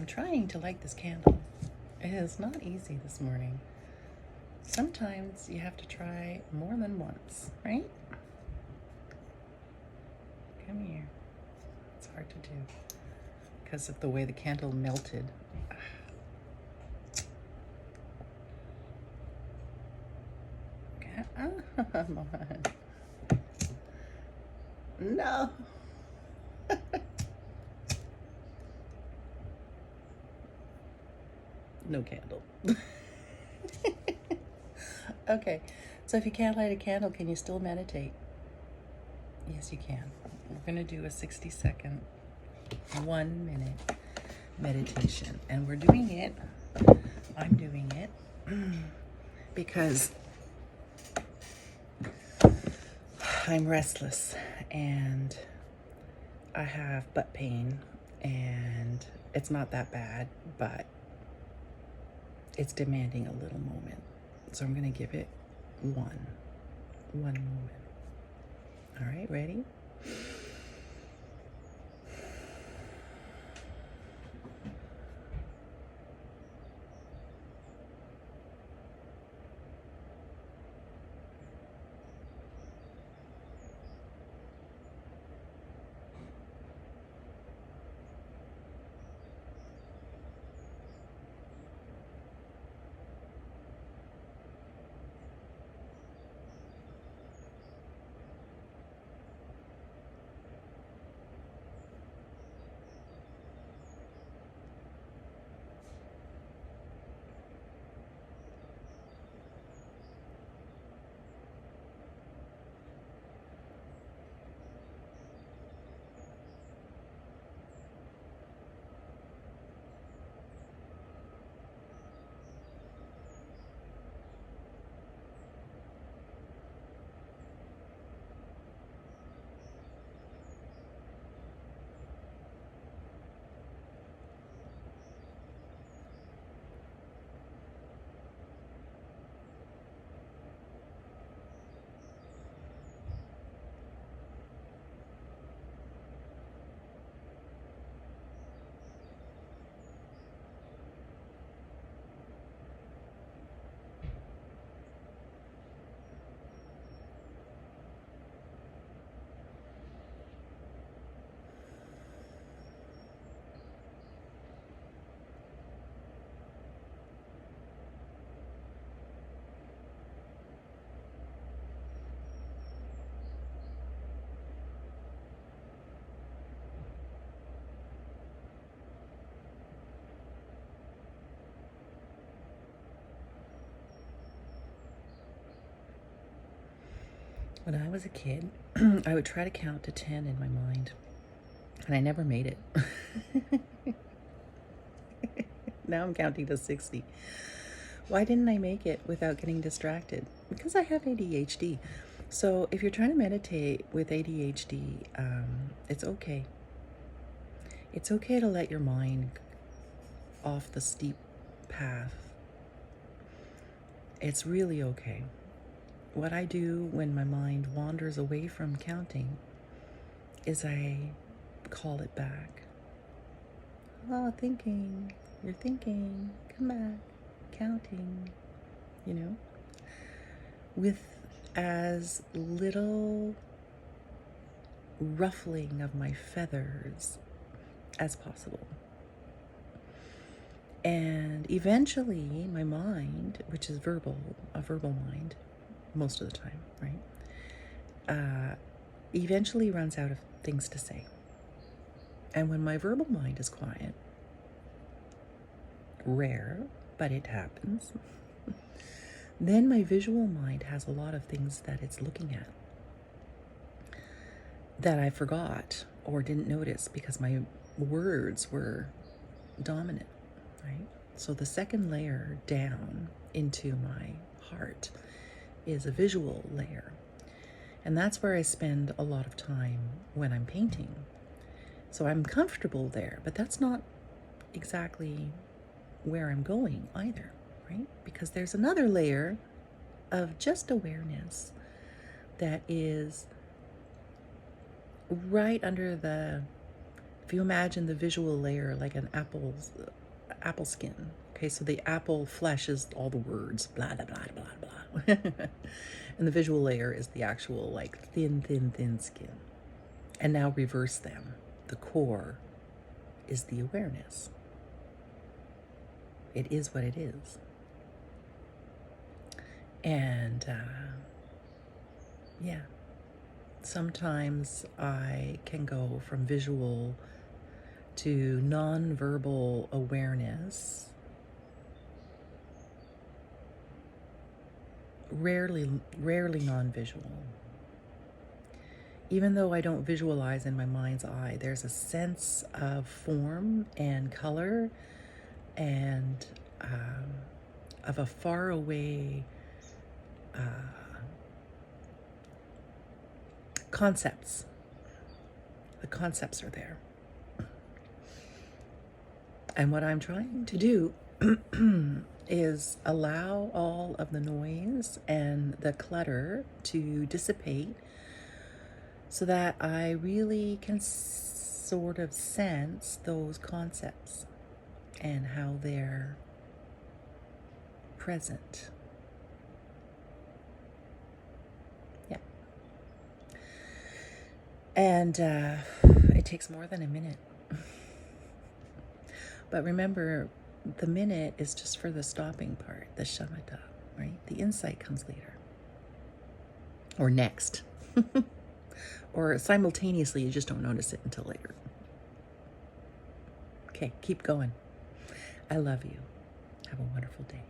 trying to light this candle. It is not easy this morning. Sometimes you have to try more than once, right? Come here. It's hard to do because of the way the candle melted. Come on. No. No candle. Okay, so if you can't light a candle, can you still meditate? Yes, you can. We're gonna do a 60-second, 1 minute meditation. And we're doing it, I'm doing it, because I'm restless and I have butt pain, and it's not that bad, but it's demanding a little moment. So I'm gonna give it one moment. All right, ready? When I was a kid, I would try to count to 10 in my mind, and I never made it. Now I'm counting to 60. Why didn't I make it without getting distracted? Because I have ADHD. So if you're trying to meditate with ADHD, it's okay. It's okay to let your mind off the steep path. It's really okay. What I do when my mind wanders away from counting is I call it back. Oh, thinking. You're thinking. Come back. Counting. You know? With as little ruffling of my feathers as possible. And eventually my mind, which is a verbal mind, most of the time, right? Eventually runs out of things to say. And when my verbal mind is quiet, rare, but it happens, then my visual mind has a lot of things that it's looking at that I forgot or didn't notice because my words were dominant, right? So the second layer down into my heart is a visual layer. And that's where I spend a lot of time when I'm painting. So I'm comfortable there, but that's not exactly where I'm going either, right? Because there's another layer of just awareness that is right under the If you imagine the visual layer like an apple skin, okay, so the apple flesh is all the words, blah, blah, blah, blah, blah. And the visual layer is the actual, like, thin, thin, thin skin. And now reverse them. The core is the awareness. It is what it is. And, yeah. Sometimes I can go from visual to non-verbal awareness. Rarely non-visual. Even though I don't visualize in my mind's eye, there's a sense of form and color and of a far away concepts. The concepts are there. And what I'm trying to do is allow all of the noise and the clutter to dissipate so that I really can sort of sense those concepts and how they're present. Yeah. And it takes more than a minute. But remember, the minute is just for the stopping part, the shamatha, right? The insight comes later. Or next. Or simultaneously, you just don't notice it until later. Okay, keep going. I love you. Have a wonderful day.